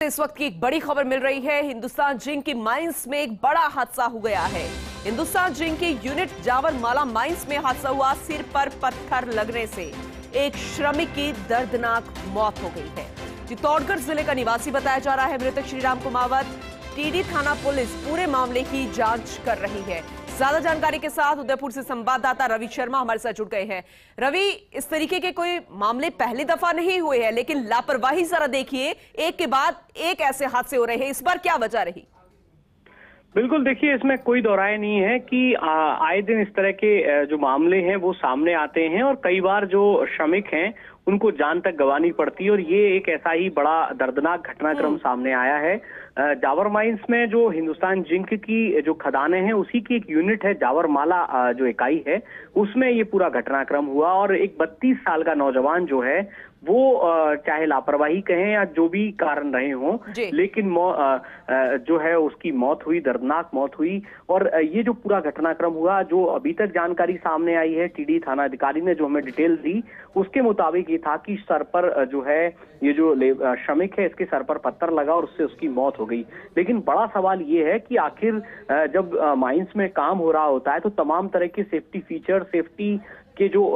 इस वक्त की एक बड़ी खबर मिल रही है। हिंदुस्तान जिंक की माइंस में एक बड़ा हादसा हो गया है। हिंदुस्तान जिंक की यूनिट जावरमाला माइंस में हादसा हुआ। सिर पर पत्थर लगने से एक श्रमिक की दर्दनाक मौत हो गई है। चित्तौड़गढ़ जिले का निवासी बताया जा रहा है मृतक श्रीराम कुमावत। टीडी थाना पुलिस पूरे मामले की जांच कर रही है। ज्यादा जानकारी के साथ उदयपुर से संवाददाता रवि शर्मा हमारे साथ जुड़ गए हैं। रवि, इस तरीके के कोई मामले पहली दफा नहीं हुए हैं, लेकिन लापरवाही जरा देखिए, एक के बाद एक ऐसे हादसे हो रहे हैं। इस बार क्या वजह रही? बिल्कुल, देखिए, इसमें कोई दोहराए नहीं है कि आए दिन इस तरह के जो मामले हैं वो सामने आते हैं और कई बार जो श्रमिक हैं उनको जान तक गंवानी पड़ती है और ये एक ऐसा ही बड़ा दर्दनाक घटनाक्रम सामने आया है। जावर माइंस में जो हिंदुस्तान जिंक की जो खदानें हैं उसी की एक यूनिट है, जावरमाला जो इकाई है, उसमें ये पूरा घटनाक्रम हुआ और एक 32 साल का नौजवान जो है वो चाहे लापरवाही कहें या जो भी कारण रहे हों, लेकिन जो है उसकी मौत हुई, दर्दनाक मौत हुई। और ये जो पूरा घटनाक्रम हुआ, जो अभी तक जानकारी सामने आई है, टीडी थाना अधिकारी ने जो हमें डिटेल दी उसके मुताबिक ये था कि सर पर जो है ये जो श्रमिक है इसके सर पर पत्थर लगा और उससे उसकी मौत हो गई। लेकिन बड़ा सवाल ये है कि आखिर जब माइंस में काम हो रहा होता है तो तमाम तरह के सेफ्टी फीचर, सेफ्टी के जो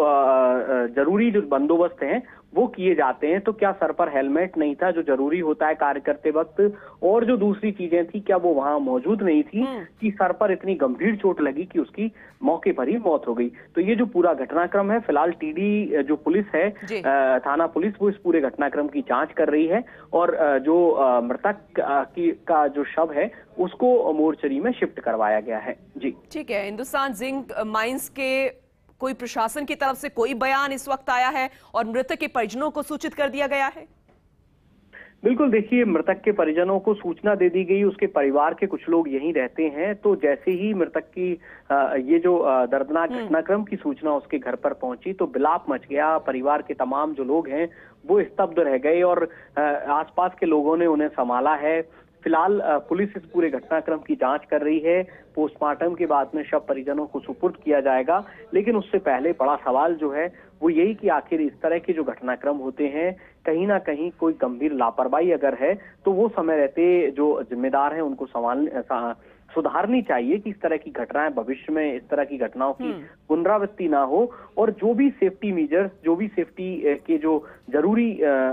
जरूरी जो बंदोबस्त हैं वो किए जाते हैं, तो क्या सर पर हेलमेट नहीं था जो जरूरी होता है कार्य करते वक्त, और जो दूसरी चीजें थी क्या वो वहां मौजूद नहीं थी कि सर पर इतनी गंभीर चोट लगी कि उसकी मौके पर ही मौत हो गई। तो ये जो पूरा घटनाक्रम है, फिलहाल टीडी जो पुलिस है, थाना पुलिस, वो इस पूरे घटनाक्रम की जांच कर रही है और जो मृतक का जो शव है उसको मोर्चरी में शिफ्ट करवाया गया है। जी ठीक है। हिंदुस्तान जिंक माइंस के कोई प्रशासन की तरफ से कोई बयान इस वक्त आया है और मृतक के परिजनों को सूचित कर दिया गया है? बिल्कुल, देखिए, मृतक के परिजनों को सूचना दे दी गई। उसके परिवार के कुछ लोग यहीं रहते हैं, तो जैसे ही मृतक की ये जो दर्दनाक घटनाक्रम की सूचना उसके घर पर पहुंची तो विलाप मच गया। परिवार के तमाम जो लोग हैं वो स्तब्ध रह गए और आसपास के लोगों ने उन्हें संभाला है। फिलहाल पुलिस इस पूरे घटनाक्रम की जांच कर रही है। पोस्टमार्टम के बाद में शव परिजनों को सुपुर्द किया जाएगा, लेकिन उससे पहले बड़ा सवाल जो है वो यही कि आखिर इस तरह के जो घटनाक्रम होते हैं, कहीं ना कहीं कोई गंभीर लापरवाही अगर है तो वो समय रहते जो जिम्मेदार हैं उनको सुधारनी चाहिए कि इस तरह की घटनाएं भविष्य में, इस तरह की घटनाओं की पुनरावृत्ति ना हो। और जो भी सेफ्टी मेजर्स, जो भी सेफ्टी के जो जरूरी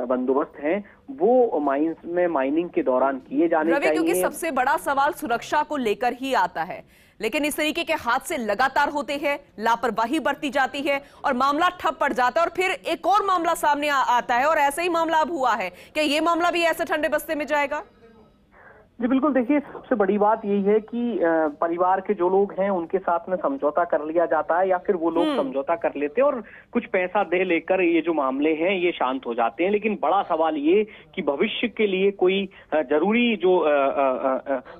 बंदोबस्त हैं वो माइंस में माइनिंग के दौरान किए जाने चाहिए। क्योंकि सबसे बड़ा सवाल सुरक्षा को लेकर ही आता है, लेकिन इस तरीके के हादसे लगातार होते हैं, लापरवाही बरती जाती है और मामला ठप पड़ जाता है और फिर एक और मामला सामने आता है और ऐसा ही मामला अब हुआ है। क्या ये मामला भी ऐसे ठंडे बस्ते में जाएगा? जी बिल्कुल, देखिए, सबसे बड़ी बात यही है कि परिवार के जो लोग हैं उनके साथ में समझौता कर लिया जाता है या फिर वो लोग समझौता कर लेते हैं और कुछ पैसा दे लेकर ये जो मामले हैं ये शांत हो जाते हैं। लेकिन बड़ा सवाल ये कि भविष्य के लिए कोई जरूरी जो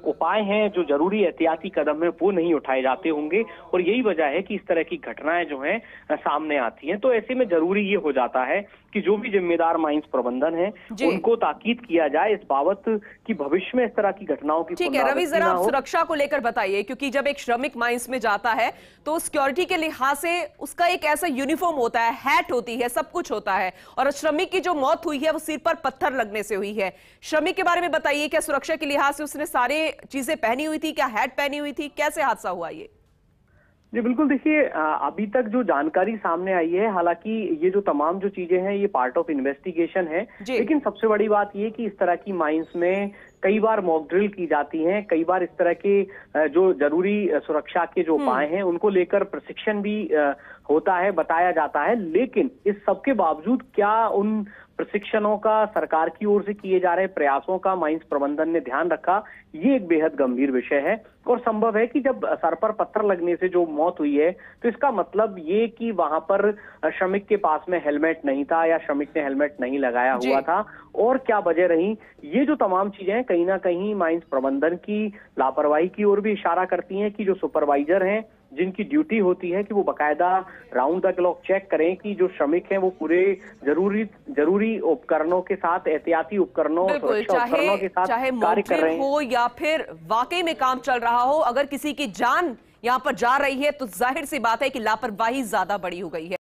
उपाय हैं, जो जरूरी एहतियाती कदम है वो नहीं उठाए जाते होंगे और यही वजह है कि इस तरह की घटनाएं जो हैं सामने आती हैं। तो ऐसे में जरूरी ये हो जाता है कि जो भी जिम्मेदार माइंस प्रबंधन है उनको ताकीद किया जाए इस बाबत कि भविष्य में इस तरह की घटनाओं की। ठीक है रवि, जरा आप सुरक्षा को लेकर बताइए, क्योंकि जब एक श्रमिक माइंस में जाता है तो सिक्योरिटी के लिहाज से उसका एक ऐसा यूनिफॉर्म होता है, हैट होती है, सब कुछ होता है, और श्रमिक की जो मौत हुई है वो सिर पर पत्थर लगने से हुई है। श्रमिक के बारे में बताइए, क्या सुरक्षा के लिहाज से उसने सारे चीजें पहनी हुई थी, क्या हैट पहनी हुई थी, कैसे हादसा हुआ ये? जी बिल्कुल, देखिए, अभी तक जो जानकारी सामने आई है, हालांकि ये जो तमाम जो चीजें हैं ये पार्ट ऑफ इन्वेस्टिगेशन है, लेकिन सबसे बड़ी बात ये कि इस तरह की माइंस में कई बार मॉक ड्रिल की जाती हैं, कई बार इस तरह के जो जरूरी सुरक्षा के जो उपाय हैं उनको लेकर प्रशिक्षण भी होता है, बताया जाता है। लेकिन इस सबके बावजूद क्या उन प्रशिक्षणों का, सरकार की ओर से किए जा रहे प्रयासों का माइंस प्रबंधन ने ध्यान रखा, ये एक बेहद गंभीर विषय है। और संभव है कि जब सर पर पत्थर लगने से जो मौत हुई है तो इसका मतलब ये कि वहां पर श्रमिक के पास में हेलमेट नहीं था या श्रमिक ने हेलमेट नहीं लगाया हुआ था, और क्या वजह रही। ये जो तमाम चीजें कहीं ना कहीं माइंस प्रबंधन की लापरवाही की ओर भी इशारा करती हैं कि जो सुपरवाइजर हैं जिनकी ड्यूटी होती है कि वो बाकायदा राउंड द क्लॉक चेक करें कि जो श्रमिक हैं वो पूरे जरूरी उपकरणों के साथ, एहतियाती उपकरणों, सुरक्षा उपकरणों के साथ कार्य कर रहे हैं हो या फिर वाकई में काम चल रहा हो। अगर किसी की जान यहां पर जा रही है तो जाहिर सी बात है कि लापरवाही ज्यादा बड़ी हो गई है।